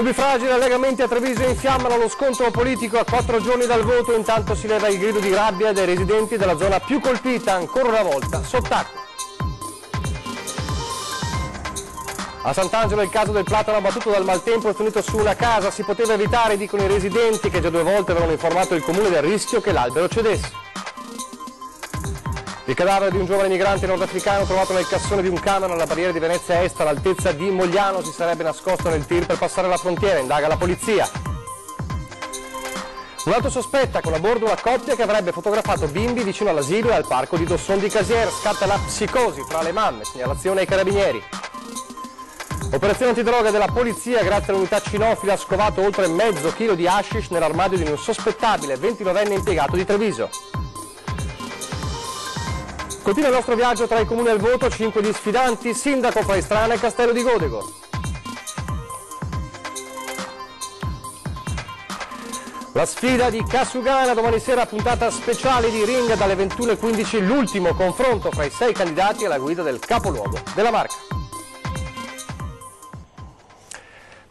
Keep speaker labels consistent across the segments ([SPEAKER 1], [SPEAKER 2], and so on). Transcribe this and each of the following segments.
[SPEAKER 1] Nubifragili, allegamenti a Treviso infiammano lo scontro politico a 4 giorni dal voto, intanto si leva il grido di rabbia dai residenti della zona più colpita, ancora una volta sott'acqua. A Sant'Angelo il caso del platano abbattuto dal maltempo è finito su una casa, si poteva evitare, dicono i residenti che già 2 volte avevano informato il comune del rischio che l'albero cedesse. Il cadavere di un giovane migrante nordafricano trovato nel cassone di un camion alla barriera di Venezia Est all'altezza di Mogliano si sarebbe nascosto nel tir per passare la frontiera, indaga la polizia. Un'auto sospetta con a bordo una coppia che avrebbe fotografato bimbi vicino all'asilo e al parco di Dosson di Casier, scatta la psicosi fra le mamme, segnalazione ai carabinieri. Operazione antidroga della polizia, grazie all'unità cinofila ha scovato oltre mezzo chilo di hashish nell'armadio di un sospettabile 29enne impiegato di Treviso. Continua il nostro viaggio tra i comuni al voto, 5 gli sfidanti, sindaco fra Istrana e Castello di Godego. La sfida di Casugana, domani sera puntata speciale di Ring dalle 21:15, l'ultimo confronto fra i 6 candidati alla guida del capoluogo della Marca.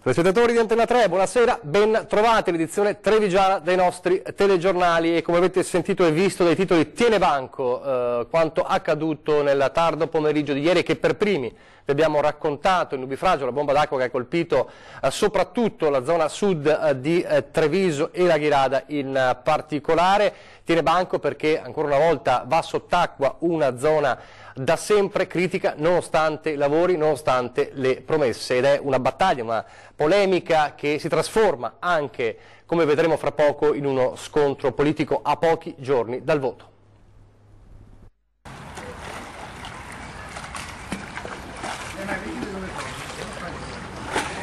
[SPEAKER 1] Telespettatori di Antenna 3, buonasera, ben trovati l'edizione trevigiana dei nostri telegiornali e come avete sentito e visto dai titoli tiene banco quanto accaduto nel tardo pomeriggio di ieri che per primi vi abbiamo raccontato il nubifragio, la bomba d'acqua che ha colpito soprattutto la zona sud di Treviso e la Ghirada in particolare. Tiene banco perché ancora una volta va sott'acqua una zona da sempre critica nonostante i lavori, nonostante le promesse ed è una battaglia, una polemica che si trasforma anche, come vedremo fra poco, in uno scontro politico a pochi giorni dal voto.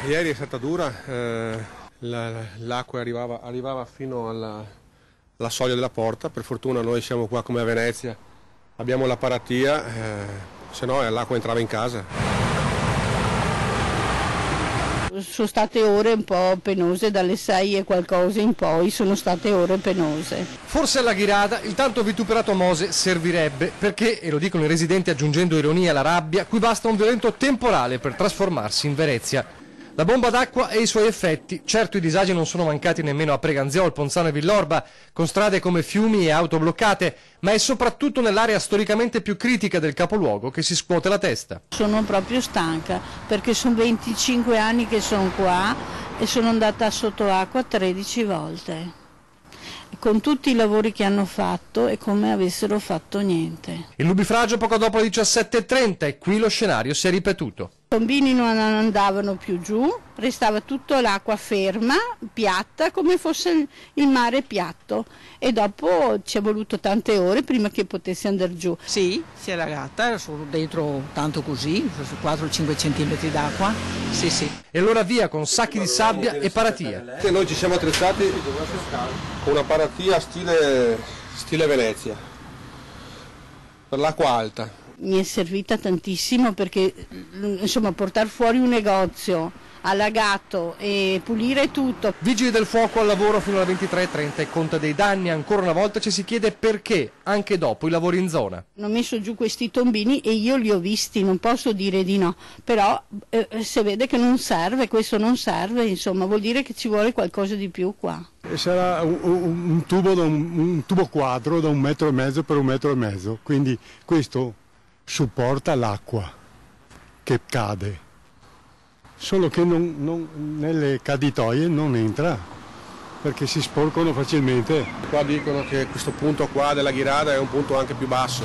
[SPEAKER 2] Ieri è stata dura, l'acqua arrivava fino alla soglia della porta, per fortuna noi siamo qua come a Venezia, abbiamo la paratia, se no l'acqua entrava in casa.
[SPEAKER 3] Sono state ore un po' penose, dalle 6 e qualcosa in poi sono state ore penose.
[SPEAKER 1] Forse alla Ghirada il tanto vituperato Mose servirebbe perché, e lo dicono i residenti aggiungendo ironia alla rabbia, qui basta un violento temporale per trasformarsi in Venezia. La bomba d'acqua e i suoi effetti, certo i disagi non sono mancati nemmeno a Preganziol, Ponzano e Villorba, con strade come fiumi e auto bloccate, ma è soprattutto nell'area storicamente più critica del capoluogo che si scuote la testa.
[SPEAKER 3] Sono proprio stanca perché sono 25 anni che sono qua e sono andata sotto acqua 13 volte. Con tutti i lavori che hanno fatto è come avessero fatto niente.
[SPEAKER 1] Il nubifragio poco dopo le 17:30 e qui lo scenario si è ripetuto.
[SPEAKER 3] I bambini non andavano più giù, restava tutta l'acqua ferma, piatta, come fosse il mare piatto e dopo ci è voluto tante ore prima che potesse andare giù.
[SPEAKER 4] Sì, si è allagata, sono dentro tanto così, 4-5 centimetri d'acqua, sì sì.
[SPEAKER 1] E allora via con sacchi di sabbia e paratia.
[SPEAKER 2] Noi ci siamo attrezzati con una paratia stile Venezia, per l'acqua alta.
[SPEAKER 3] Mi è servita tantissimo perché insomma portare fuori un negozio allagato e pulire tutto.
[SPEAKER 1] Vigili del fuoco al lavoro fino alle 23:30 e conta dei danni, ancora una volta ci si chiede perché, anche dopo i lavori in zona.
[SPEAKER 3] Hanno messo giù questi tombini e io li ho visti, non posso dire di no, però se vede che non serve, questo non serve, insomma vuol dire che ci vuole qualcosa di più qua.
[SPEAKER 5] Sarà un tubo quadro da 1,5 metri per 1,5 metri, quindi questo supporta l'acqua che cade, solo che nelle caditoie non entra perché si sporcano facilmente.
[SPEAKER 2] Qua dicono che questo punto qua della Ghirada è un punto anche più basso,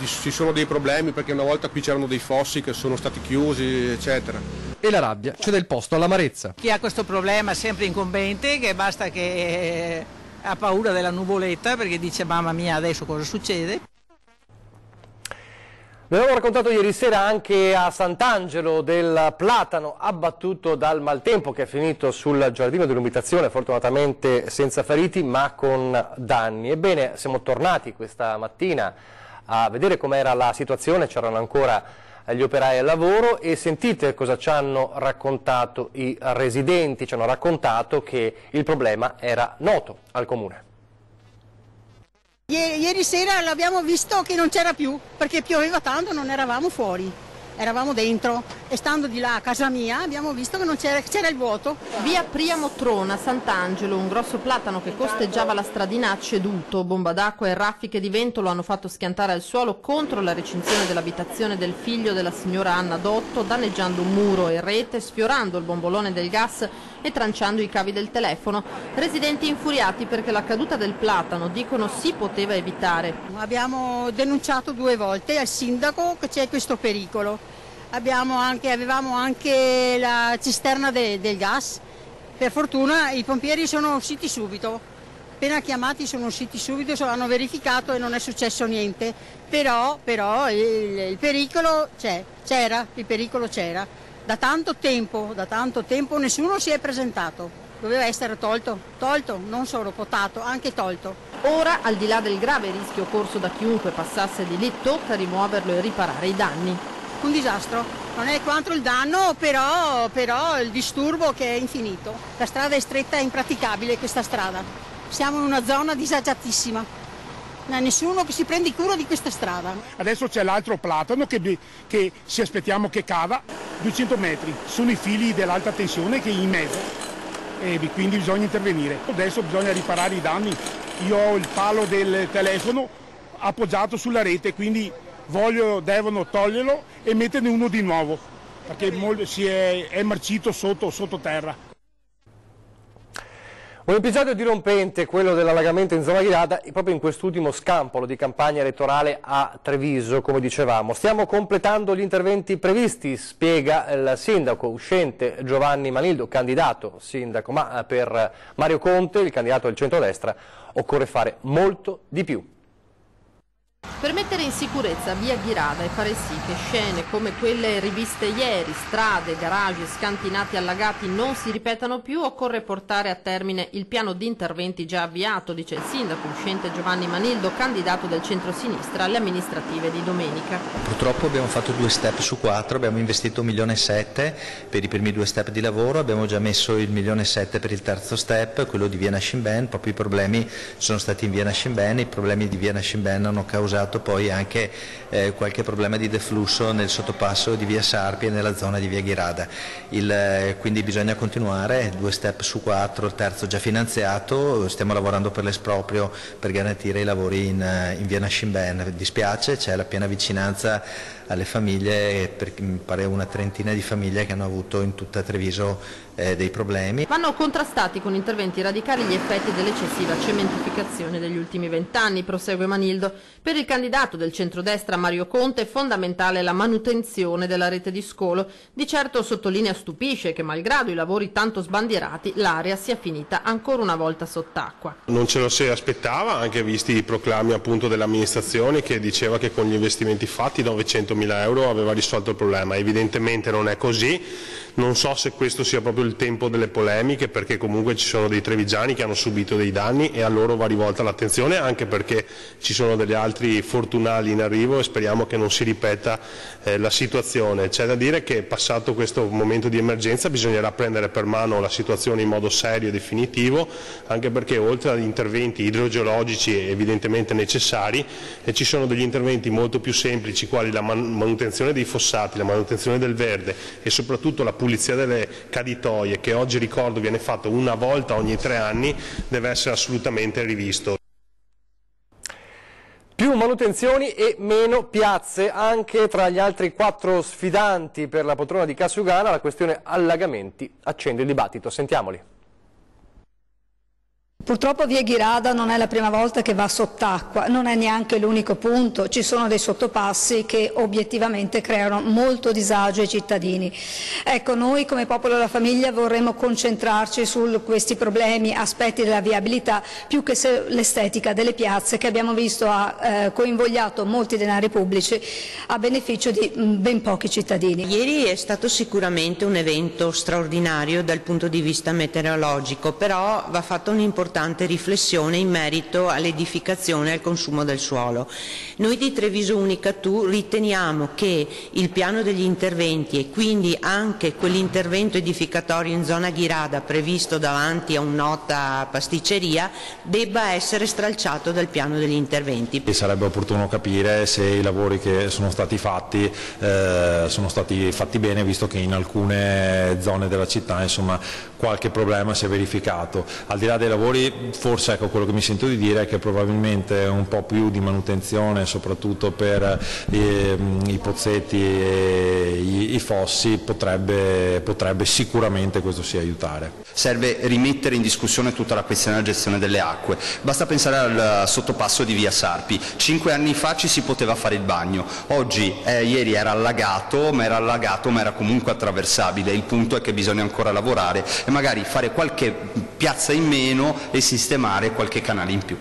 [SPEAKER 2] ci sono dei problemi perché una volta qui c'erano dei fossi che sono stati chiusi eccetera.
[SPEAKER 1] E la rabbia cede il posto all'amarezza.
[SPEAKER 4] Chi ha questo problema è sempre incombente, che basta che ha paura della nuvoletta perché dice mamma mia adesso cosa succede.
[SPEAKER 1] Vi avevo raccontato ieri sera anche a Sant'Angelo del platano abbattuto dal maltempo che è finito sul giardino dell'abitazione, fortunatamente senza feriti ma con danni. Ebbene, siamo tornati questa mattina a vedere com'era la situazione, c'erano ancora gli operai al lavoro e sentite cosa ci hanno raccontato i residenti, ci hanno raccontato che il problema era noto al comune.
[SPEAKER 6] Ieri sera l'abbiamo visto che non c'era più, perché pioveva tanto, non eravamo fuori. eravamo dentro e stando di là a casa mia abbiamo visto che non c'era il vuoto.
[SPEAKER 7] Via Priamo Trona, Sant'Angelo, un grosso platano che costeggiava la stradina ha ceduto. Bomba d'acqua e raffiche di vento lo hanno fatto schiantare al suolo contro la recinzione dell'abitazione del figlio della signora Anna Dotto, danneggiando un muro e rete, sfiorando il bombolone del gas e tranciando i cavi del telefono. Residenti infuriati perché la caduta del platano, dicono, si poteva evitare.
[SPEAKER 6] Abbiamo denunciato 2 volte al sindaco che c'è questo pericolo. Avevamo anche la cisterna del gas. Per fortuna i pompieri sono usciti subito. Appena chiamati sono usciti subito, hanno verificato e non è successo niente. Però il pericolo c'era. Da tanto tempo nessuno si è presentato. Doveva essere tolto, non solo potato, anche tolto.
[SPEAKER 7] Ora, al di là del grave rischio corso da chiunque passasse di lì, tocca rimuoverlo e riparare i danni.
[SPEAKER 6] Un disastro, non è quanto il danno, però il disturbo che è infinito. La strada è stretta e impraticabile, questa strada. Siamo in una zona disagiatissima. Non c'è nessuno che si prende cura di questa strada.
[SPEAKER 8] Adesso c'è l'altro platano che ci aspettiamo che cava 200 metri. Sono i fili dell'alta tensione che è in mezzo e quindi bisogna intervenire. Adesso bisogna riparare i danni. Io ho il palo del telefono appoggiato sulla rete, quindi devono toglierlo e metterne uno di nuovo, perché è marcito sotto terra.
[SPEAKER 1] Un episodio dirompente, quello dell'allagamento in zona Ghirada, proprio in quest'ultimo scampolo di campagna elettorale a Treviso, come dicevamo. Stiamo completando gli interventi previsti, spiega il sindaco uscente Giovanni Manildo, candidato sindaco, ma per Mario Conte, il candidato del centrodestra, occorre fare molto di più.
[SPEAKER 7] Per mettere in sicurezza via Ghirada e fare sì che scene come quelle riviste ieri, strade, garage scantinati allagati non si ripetano più, occorre portare a termine il piano di interventi già avviato, dice il sindaco uscente Giovanni Manildo, candidato del centro-sinistra alle amministrative di domenica.
[SPEAKER 9] Purtroppo abbiamo fatto 2 step su 4, abbiamo investito 1,7 milioni per i primi 2 step di lavoro, abbiamo già messo il 1,7 milioni per il terzo step, quello di via Nascimben. Proprio i problemi sono stati in via Nascimben, i problemi di via Nascimben hanno causato poi anche qualche problema di deflusso nel sottopasso di via Sarpi e nella zona di via Ghirada. Quindi bisogna continuare, 2 step su 4, il terzo già finanziato, stiamo lavorando per l'esproprio per garantire i lavori in via Nascimben. Dispiace, c'è la piena vicinanza alle famiglie, mi pare una trentina di famiglie che hanno avuto in tutta Treviso dei problemi.
[SPEAKER 7] Vanno contrastati con interventi radicali gli effetti dell'eccessiva cementificazione degli ultimi 20 anni, prosegue Manildo. Per il candidato del centrodestra Mario Conte è fondamentale la manutenzione della rete di scolo. Di certo sottolinea stupisce che malgrado i lavori tanto sbandierati l'area sia finita ancora una volta sott'acqua.
[SPEAKER 2] Non ce lo si aspettava, anche visti i proclami appunto dell'amministrazione che diceva che con gli investimenti fatti 900.000 euro aveva risolto il problema. Evidentemente non è così. Non so se questo sia proprio il tempo delle polemiche, perché comunque ci sono dei trevigiani che hanno subito dei danni e a loro va rivolta l'attenzione, anche perché ci sono degli altri fortunali in arrivo e speriamo che non si ripeta la situazione. C'è da dire che passato questo momento di emergenza bisognerà prendere per mano la situazione in modo serio e definitivo, anche perché oltre agli interventi idrogeologici evidentemente necessari, ci sono degli interventi molto più semplici quali la manutenzione dei fossati, la manutenzione del verde e soprattutto la pulizia delle caditoie, che oggi ricordo viene fatto una volta ogni 3 anni, deve essere assolutamente rivisto.
[SPEAKER 1] Più manutenzioni e meno piazze, anche tra gli altri 4 sfidanti per la poltrona di Casiugana la questione allagamenti accende il dibattito. Sentiamoli.
[SPEAKER 10] Purtroppo via Ghirada non è la prima volta che va sott'acqua, non è neanche l'unico punto, ci sono dei sottopassi che obiettivamente creano molto disagio ai cittadini. Ecco, noi come Popolo della Famiglia vorremmo concentrarci su questi problemi, aspetti della viabilità, più che l'estetica delle piazze che abbiamo visto ha coinvogliato molti denari pubblici a beneficio di ben pochi cittadini.
[SPEAKER 11] Ieri è stato sicuramente un evento straordinario dal punto di vista meteorologico, però va fatta un'importante un'importante riflessione in merito all'edificazione e al consumo del suolo. Noi di Treviso Unicatur riteniamo che il piano degli interventi e quindi anche quell'intervento edificatorio in zona Ghirada previsto davanti a un'nota pasticceria debba essere stralciato dal piano degli interventi.
[SPEAKER 12] E sarebbe opportuno capire se i lavori che sono stati fatti bene, visto che in alcune zone della città insomma qualche problema si è verificato. Al di là dei lavori, forse ecco, quello che mi sento di dire è che probabilmente un po' più di manutenzione, soprattutto per i pozzetti e i fossi, potrebbe sicuramente questo sì aiutare.
[SPEAKER 13] Serve rimettere in discussione tutta la questione della gestione delle acque. Basta pensare al sottopasso di via Sarpi. 5 anni fa ci si poteva fare il bagno, oggi ieri era allagato ma era comunque attraversabile. Il punto è che bisogna ancora lavorare e magari fare qualche piazza in meno e sistemare qualche canale in più.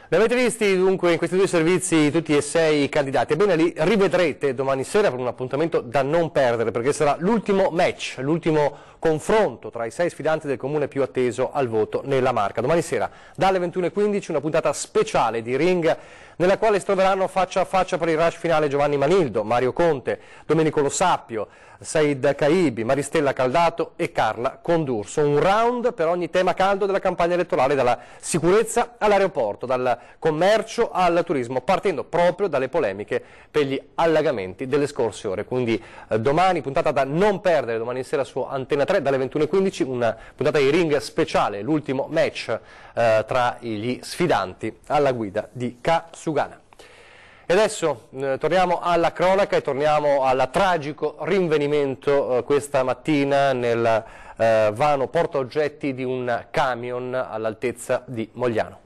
[SPEAKER 1] Li avete visti dunque in questi due servizi tutti e 6 candidati? Ebbene, li rivedrete domani sera per un appuntamento da non perdere, perché sarà l'ultimo match, l'ultimo confronto tra i 6 sfidanti del comune più atteso al voto nella Marca. Domani sera dalle 21:15 una puntata speciale di Ring nella quale si troveranno faccia a faccia per il rush finale Giovanni Manildo, Mario Conte, Domenico Lo Sappio, Said Caibi, Maristella Caldato e Carla Condurso. Un round per ogni tema caldo della campagna elettorale, dalla sicurezza all'aeroporto, dal commercio al turismo, partendo proprio dalle polemiche per gli allagamenti delle scorse ore. Quindi domani puntata da non perdere, domani sera su Antena 3 dalle 21:15, una puntata di Ring speciale, l'ultimo match tra gli sfidanti alla guida di K. Sugana. E adesso torniamo alla cronaca e torniamo al tragico rinvenimento questa mattina nel vano portaoggetti di un camion all'altezza di Mogliano.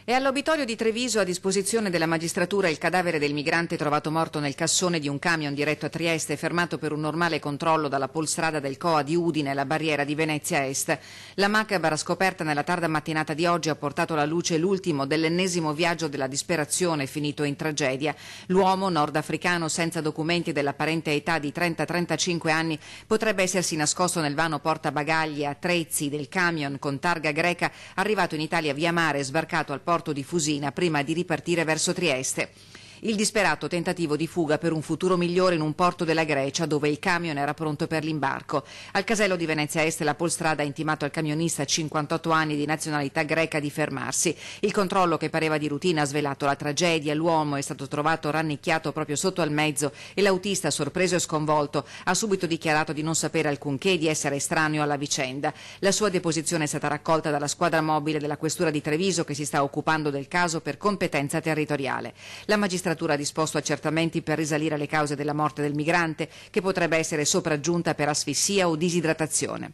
[SPEAKER 14] È all'obitorio di Treviso, a disposizione della magistratura, il cadavere del migrante trovato morto nel cassone di un camion diretto a Trieste, fermato per un normale controllo dalla polstrada del COA di Udine alla barriera di Venezia Est. La macabra scoperta nella tarda mattinata di oggi ha portato alla luce l'ultimo dell'ennesimo viaggio della disperazione finito in tragedia. L'uomo, nordafricano senza documenti dell'apparente età di 30-35 anni, potrebbe essersi nascosto nel vano portabagagli e attrezzi del camion con targa greca arrivato in Italia via mare e sbarcato al porto di Fusina prima di ripartire verso Trieste. Il disperato tentativo di fuga per un futuro migliore in un porto della Grecia dove il camion era pronto per l'imbarco. Al casello di Venezia Est la polstrada ha intimato al camionista, 58 anni di nazionalità greca, di fermarsi. Il controllo, che pareva di routine, ha svelato la tragedia. L'uomo è stato trovato rannicchiato proprio sotto al mezzo e l'autista, sorpreso e sconvolto, ha subito dichiarato di non sapere alcunché e di essere estraneo alla vicenda. La sua deposizione è stata raccolta dalla squadra mobile della Questura di Treviso, che si sta occupando del caso per competenza territoriale. La magistratura ha disposto accertamenti per risalire alle cause della morte del migrante, che potrebbe essere sopraggiunta per asfissia o disidratazione.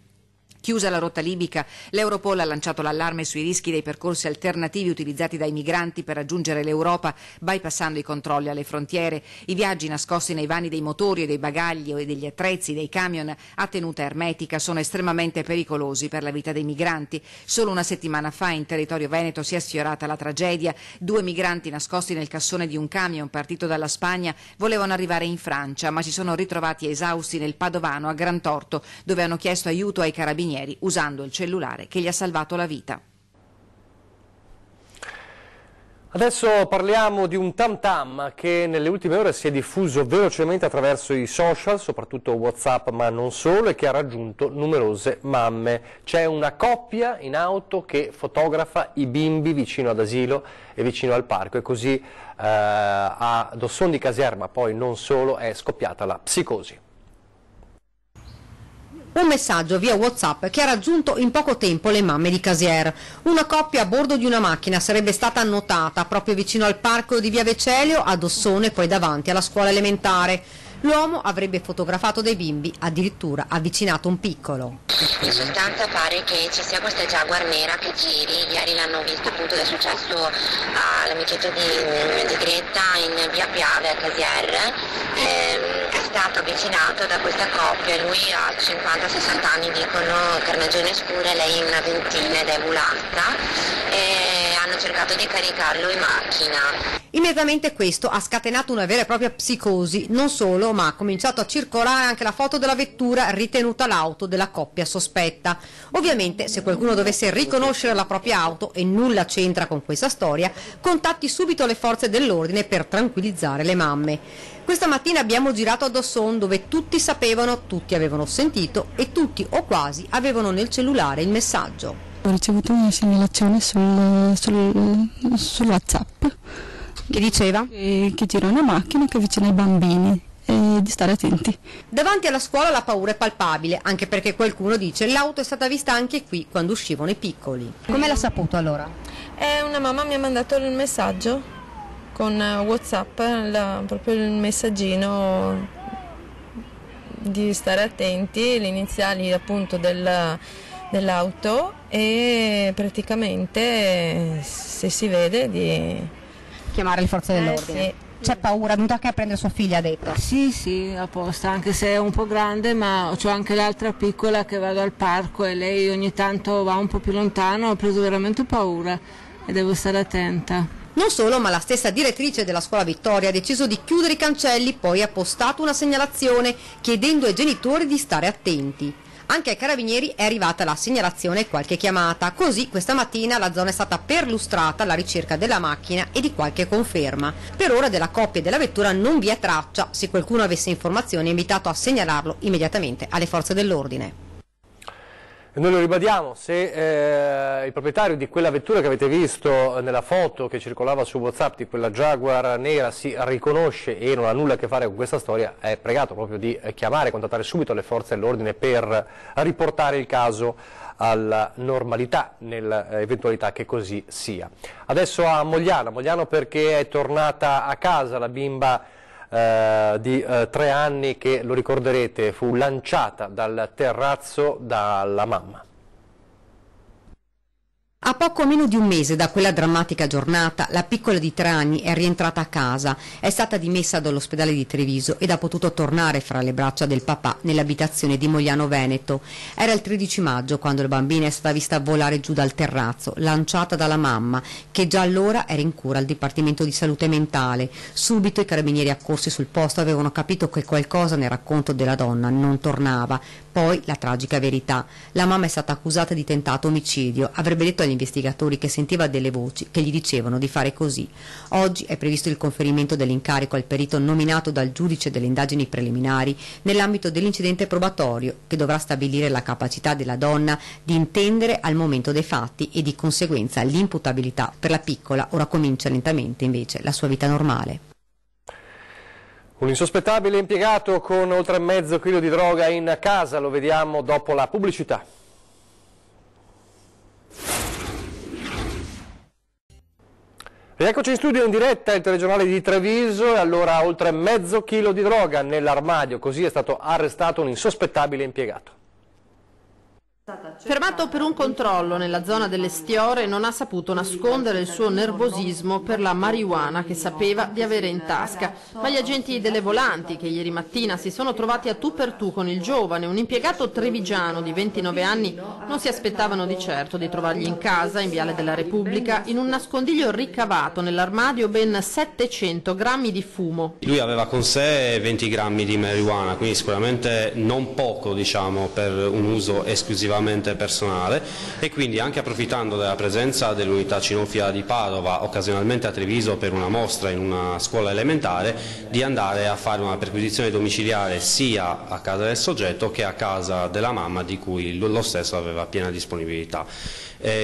[SPEAKER 14] Chiusa la rotta libica, l'Europol ha lanciato l'allarme sui rischi dei percorsi alternativi utilizzati dai migranti per raggiungere l'Europa, bypassando i controlli alle frontiere. I viaggi nascosti nei vani dei motori e dei bagagli e degli attrezzi dei camion a tenuta ermetica sono estremamente pericolosi per la vita dei migranti. Solo una settimana fa in territorio veneto si è sfiorata la tragedia. 2 migranti nascosti nel cassone di un camion partito dalla Spagna volevano arrivare in Francia, ma si sono ritrovati esausti nel Padovano a Grantorto, dove hanno chiesto aiuto ai carabinieri usando il cellulare che gli ha salvato la vita.
[SPEAKER 1] Adesso parliamo di un tam tam che nelle ultime ore si è diffuso velocemente attraverso i social, soprattutto WhatsApp ma non solo, e che ha raggiunto numerose mamme. C'è una coppia in auto che fotografa i bimbi vicino ad asilo e vicino al parco, e così a Dosson di Caserma, poi non solo, è scoppiata la psicosi.
[SPEAKER 15] Un messaggio via WhatsApp che ha raggiunto in poco tempo le mamme di Casier. Una coppia a bordo di una macchina sarebbe stata annotata proprio vicino al parco di via Vecelio, a Dossone, poi davanti alla scuola elementare. L'uomo avrebbe fotografato dei bimbi, addirittura avvicinato un piccolo.
[SPEAKER 16] In sostanza pare che ci sia questa Jaguar nera che giri, ieri l'hanno visto appunto, è successo all'amicizia di Greta in via Piave a Casier, è stato avvicinato da questa coppia, lui ha 50-60 anni dicono, carnagione scura, lei una ventina ed è mulata, hanno cercato di caricarlo in macchina.
[SPEAKER 15] Immediatamente questo ha scatenato una vera e propria psicosi, non solo, ma ha cominciato a circolare anche la foto della vettura ritenuta l'auto della coppia sospetta. Ovviamente, se qualcuno dovesse riconoscere la propria auto, e nulla c'entra con questa storia, contatti subito le forze dell'ordine per tranquillizzare le mamme. Questa mattina abbiamo girato a Dosson, dove tutti sapevano, tutti avevano sentito e tutti o quasi avevano nel cellulare il messaggio.
[SPEAKER 17] Ho ricevuto una segnalazione sul WhatsApp.
[SPEAKER 15] Che diceva?
[SPEAKER 17] Che gira una macchina che avvicina i bambini e di stare attenti.
[SPEAKER 15] Davanti alla scuola la paura è palpabile, anche perché qualcuno dice l'auto è stata vista anche qui quando uscivano i piccoli. Come l'ha saputo allora?
[SPEAKER 18] Una mamma mi ha mandato il messaggio con WhatsApp, proprio il messaggino di stare attenti, le iniziali appunto dell'auto e praticamente se si vede di
[SPEAKER 15] chiamare le forze dell'ordine.
[SPEAKER 18] Sì.
[SPEAKER 15] C'è paura, è venuta anche a prendere sua figlia, ha detto.
[SPEAKER 18] Sì, apposta, anche se è un po' grande, ma c'ho anche l'altra piccola che vado al parco e lei ogni tanto va un po' più lontano, ho preso veramente paura e devo stare attenta.
[SPEAKER 15] Non solo, ma la stessa direttrice della scuola Vittoria ha deciso di chiudere i cancelli, poi ha postato una segnalazione chiedendo ai genitori di stare attenti. Anche ai carabinieri è arrivata la segnalazione e qualche chiamata, così questa mattina la zona è stata perlustrata alla ricerca della macchina e di qualche conferma. Per ora della coppia e della vettura non vi è traccia, se qualcuno avesse informazioni è invitato a segnalarlo immediatamente alle forze dell'ordine.
[SPEAKER 1] E noi lo ribadiamo, se il proprietario di quella vettura che avete visto nella foto che circolava su WhatsApp, di quella Jaguar nera, si riconosce e non ha nulla a che fare con questa storia, è pregato proprio di chiamare, contattare subito le forze dell'ordine per riportare il caso alla normalità, nell'eventualità che così sia. Adesso a Mogliano perché è tornata a casa la bimba di 3 anni che, lo ricorderete, fu lanciata dal terrazzo dalla mamma.
[SPEAKER 15] A poco meno di un mese da quella drammatica giornata, la piccola di 3 anni è rientrata a casa, è stata dimessa dall'ospedale di Treviso ed ha potuto tornare fra le braccia del papà nell'abitazione di Mogliano Veneto. Era il 13 maggio quando la bambina è stata vista volare giù dal terrazzo, lanciata dalla mamma, che già allora era in cura al Dipartimento di Salute Mentale. Subito i carabinieri accorsi sul posto avevano capito che qualcosa nel racconto della donna non tornava. Poi la tragica verità. La mamma è stata accusata di tentato omicidio, avrebbe detto agli investigatori che sentiva delle voci che gli dicevano di fare così. Oggi è previsto il conferimento dell'incarico al perito nominato dal giudice delle indagini preliminari nell'ambito dell'incidente probatorio, che dovrà stabilire la capacità della donna di intendere al momento dei fatti e di conseguenza l'imputabilità per la piccola. Ora comincia lentamente invece la sua vita normale.
[SPEAKER 1] Un insospettabile impiegato con oltre mezzo chilo di droga in casa, lo vediamo dopo la pubblicità. Rieccoci in studio in diretta, il telegiornale di Treviso, e allora oltre mezzo chilo di droga nell'armadio, così è stato arrestato un insospettabile impiegato.
[SPEAKER 7] Fermato per un controllo nella zona delle Stiore, non ha saputo nascondere il suo nervosismo per la marijuana che sapeva di avere in tasca. Ma gli agenti delle Volanti, che ieri mattina si sono trovati a tu per tu con il giovane, un impiegato trevigiano di 29 anni, non si aspettavano di certo di trovargli in casa, in Viale della Repubblica, in un nascondiglio ricavato nell'armadio ben 700 grammi di fumo.
[SPEAKER 19] Lui aveva con sé 20 grammi di marijuana, quindi sicuramente non poco, diciamo, per un uso esclusivamente personale, e quindi, anche approfittando della presenza dell'unità cinofila di Padova occasionalmente a Treviso per una mostra in una scuola elementare, di andare a fare una perquisizione domiciliare sia a casa del soggetto che a casa della mamma, di cui lo stesso aveva piena disponibilità.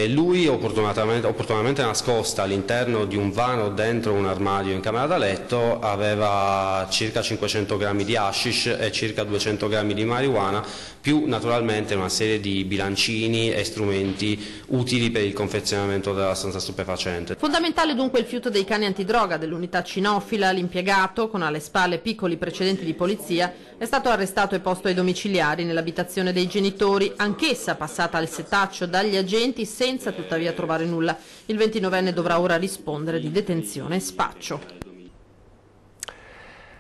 [SPEAKER 19] Lui, opportunamente nascosta all'interno di un vano dentro un armadio in camera da letto, aveva circa 500 grammi di hashish e circa 200 grammi di marijuana, più naturalmente una serie di bilancini e strumenti utili per il confezionamento della sostanza stupefacente.
[SPEAKER 7] Fondamentale dunque il fiuto dei cani antidroga dell'unità cinofila. L'impiegato, con alle spalle piccoli precedenti di polizia, è stato arrestato e posto ai domiciliari nell'abitazione dei genitori, anch'essa passata al setaccio dagli agenti senza tuttavia trovare nulla. Il 29enne dovrà ora rispondere di detenzione e spaccio.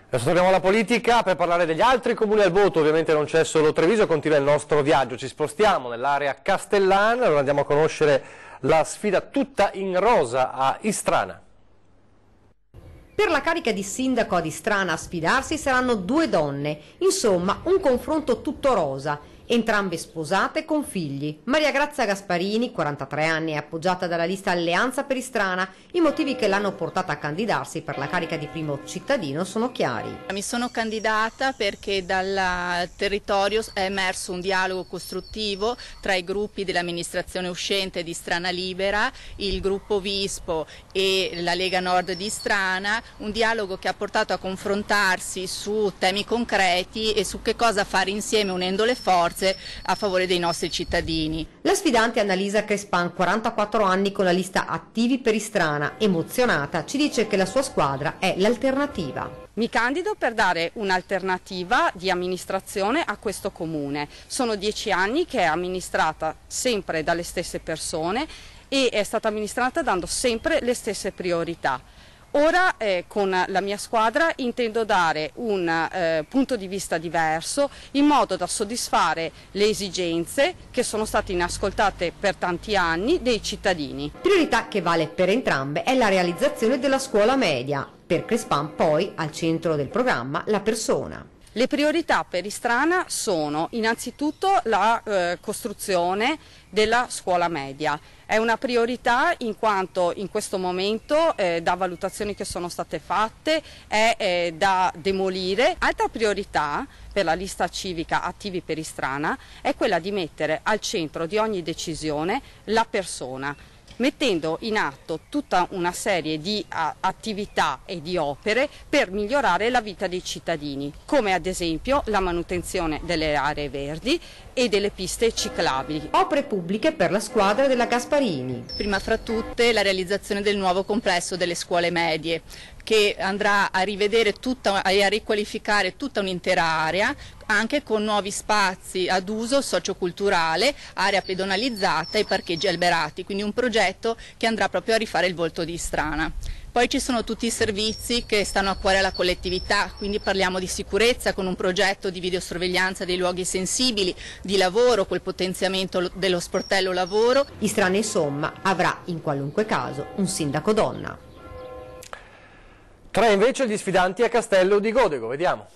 [SPEAKER 1] Adesso torniamo alla politica per parlare degli altri comuni al voto. Ovviamente non c'è solo Treviso, continua il nostro viaggio, ci spostiamo nell'area castellana, allora andiamo a conoscere la sfida tutta in rosa a Istrana.
[SPEAKER 15] Per la carica di sindaco ad Istrana a sfidarsi saranno 2 donne, insomma un confronto tutto rosa, entrambe sposate con figli. Maria Grazia Gasparini, 43 anni, è appoggiata dalla lista Alleanza per Istrana. I motivi che l'hanno portata a candidarsi per la carica di primo cittadino sono chiari.
[SPEAKER 20] Mi sono candidata perché dal territorio è emerso un dialogo costruttivo tra i gruppi dell'amministrazione uscente di Istrana Libera, il gruppo Vispo e la Lega Nord di Istrana, un dialogo che ha portato a confrontarsi su temi concreti e su che cosa fare insieme unendo le forze a favore dei nostri cittadini.
[SPEAKER 15] La sfidante Annalisa Crespan, 44 anni, con la lista Attivi per Istrana, emozionata, ci dice che la sua squadra è l'alternativa.
[SPEAKER 21] Mi candido per dare un'alternativa di amministrazione a questo comune. Sono 10 anni che è amministrata sempre dalle stesse persone e è stata amministrata dando sempre le stesse priorità. Ora con la mia squadra intendo dare un punto di vista diverso in modo da soddisfare le esigenze che sono state inascoltate per tanti anni dei cittadini.
[SPEAKER 15] Priorità che vale per entrambe è la realizzazione della scuola media. Per Crespan poi al centro del programma la persona.
[SPEAKER 21] Le priorità per Istrana sono innanzitutto la costruzione della scuola media. È una priorità in quanto in questo momento, da valutazioni che sono state fatte, è da demolire. Altra priorità per la lista civica Attivi per Istrana è quella di mettere al centro di ogni decisione la persona, mettendo in atto tutta una serie di attività e di opere per migliorare la vita dei cittadini, come ad esempio la manutenzione delle aree verdi e delle piste ciclabili.
[SPEAKER 15] Opere pubbliche per la squadra della Gasparini.
[SPEAKER 20] Prima fra tutte la realizzazione del nuovo complesso delle scuole medie, che andrà a rivedere e a riqualificare tutta un'intera area, anche con nuovi spazi ad uso socioculturale, area pedonalizzata e parcheggi alberati, quindi un progetto che andrà proprio a rifare il volto di Istrana. Poi ci sono tutti i servizi che stanno a cuore alla collettività, quindi parliamo di sicurezza con un progetto di videosorveglianza dei luoghi sensibili, di lavoro col potenziamento dello sportello lavoro.
[SPEAKER 15] Istrana insomma avrà in qualunque caso un sindaco donna.
[SPEAKER 1] 3 invece gli sfidanti a Castello di Godego, vediamo.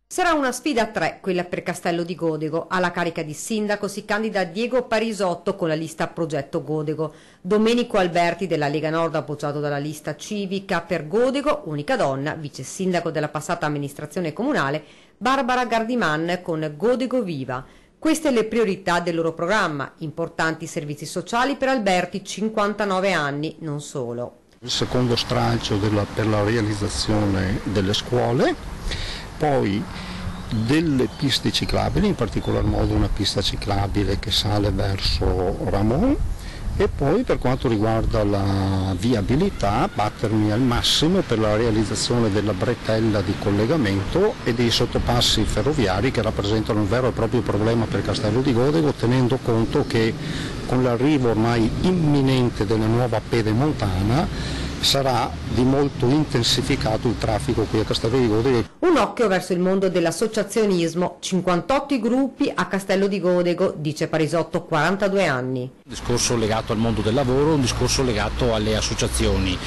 [SPEAKER 15] Sarà una sfida a 3 quella per Castello di Godego. Alla carica di sindaco si candida Diego Parisotto con la lista Progetto Godego. Domenico Alberti della Lega Nord, appoggiato dalla lista civica per Godego, unica donna, vice sindaco della passata amministrazione comunale, Barbara Gardiman con Godego Viva. Queste le priorità del loro programma: importanti servizi sociali per Alberti, 59 anni, non solo.
[SPEAKER 22] Il secondo stralcio per la realizzazione delle scuole, poi delle piste ciclabili, in particolar modo una pista ciclabile che sale verso Ramon, e poi per quanto riguarda la viabilità battermi al massimo per la realizzazione della bretella di collegamento e dei sottopassi ferroviari che rappresentano un vero e proprio problema per Castello di Godego, tenendo conto che con l'arrivo ormai imminente della nuova pedemontana sarà di molto intensificato il traffico qui a Castello di Godego.
[SPEAKER 15] Un occhio verso il mondo dell'associazionismo, 58 gruppi a Castello di Godego, dice Parisotto, 42 anni.
[SPEAKER 23] Un discorso legato al mondo del lavoro, un discorso legato alle associazioni.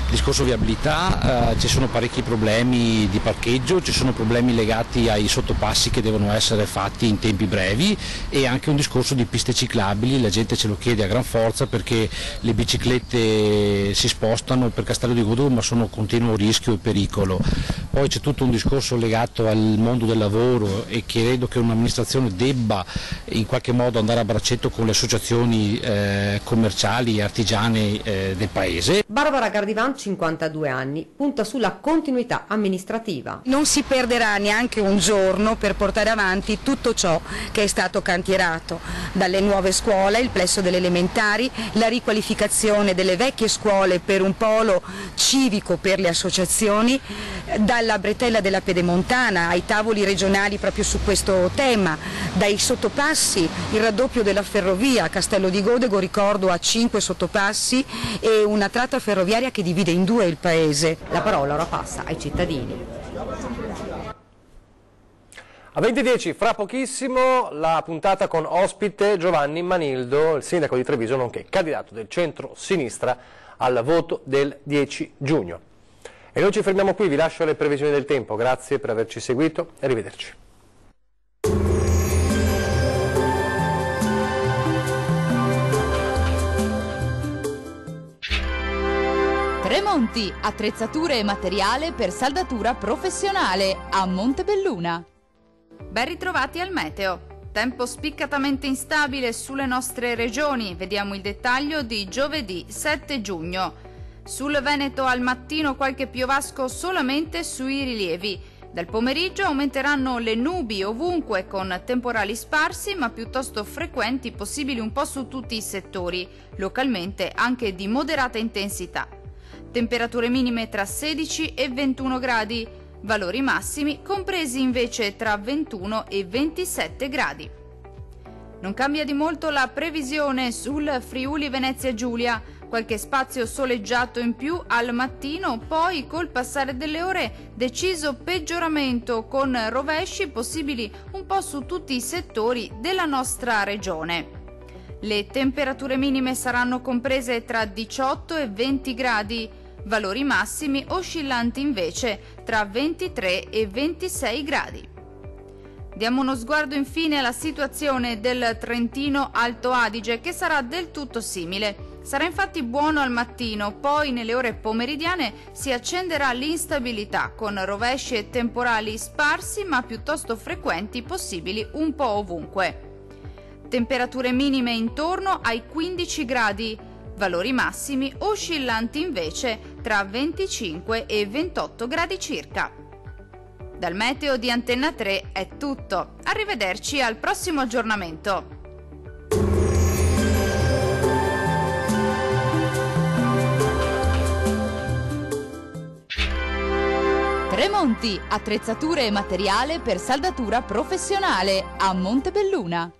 [SPEAKER 23] Discorso viabilità, ci sono parecchi problemi di parcheggio, ci sono problemi legati ai sottopassi che devono essere fatti in tempi brevi e anche un discorso di piste ciclabili. La gente ce lo chiede a gran forza perché le biciclette si spostano per Castello di Godego ma sono continuo rischio e pericolo. Poi c'è tutto un discorso legato al mondo del lavoro e credo che un'amministrazione debba in qualche modo andare a braccetto con le associazioni commerciali e artigiane del paese.
[SPEAKER 15] Barbara Gardivan, 52 anni, punta sulla continuità amministrativa.
[SPEAKER 24] Non si perderà neanche un giorno per portare avanti tutto ciò che è stato cantierato, dalle nuove scuole, il plesso delle elementari, la riqualificazione delle vecchie scuole per un polo civico per le associazioni, dalla bretella della pedemontana ai tavoli regionali proprio su questo tema, dai sottopassi, il raddoppio della ferrovia. Castello di Godego, ricordo, ha 5 sottopassi e una tratta ferroviaria che divide in 2 il paese.
[SPEAKER 15] La parola ora passa ai cittadini.
[SPEAKER 1] A 20:10, fra pochissimo, la puntata con ospite Giovanni Manildo, il sindaco di Treviso, nonché candidato del centro-sinistra al voto del 10 giugno. E noi ci fermiamo qui, vi lascio le previsioni del tempo. Grazie per averci seguito e arrivederci.
[SPEAKER 3] Tremonti, attrezzature e materiale per saldatura professionale a Montebelluna.
[SPEAKER 4] Ben ritrovati al meteo. Tempo spiccatamente instabile sulle nostre regioni. Vediamo il dettaglio di giovedì 7 giugno. Sul Veneto al mattino qualche piovasco solamente sui rilievi. Dal pomeriggio aumenteranno le nubi ovunque con temporali sparsi ma piuttosto frequenti, possibili un po' su tutti i settori, localmente anche di moderata intensità. Temperature minime tra 16 e 21 gradi, valori massimi compresi invece tra 21 e 27 gradi. Non cambia di molto la previsione sul Friuli Venezia Giulia, qualche spazio soleggiato in più al mattino, poi col passare delle ore deciso peggioramento con rovesci possibili un po' su tutti i settori della nostra regione. Le temperature minime saranno comprese tra 18 e 20 gradi, valori massimi oscillanti invece tra 23 e 26 gradi. Diamo uno sguardo infine alla situazione del Trentino Alto Adige, che sarà del tutto simile. Sarà infatti buono al mattino, poi nelle ore pomeridiane si accenderà l'instabilità con rovesci e temporali sparsi ma piuttosto frequenti, possibili un po' ovunque. Temperature minime intorno ai 15 gradi, valori massimi oscillanti invece tra 25 e 28 gradi circa. Dal meteo di Antenna 3 è tutto. Arrivederci al prossimo aggiornamento.
[SPEAKER 3] Tremonti, attrezzature e materiale per saldatura professionale a Montebelluna.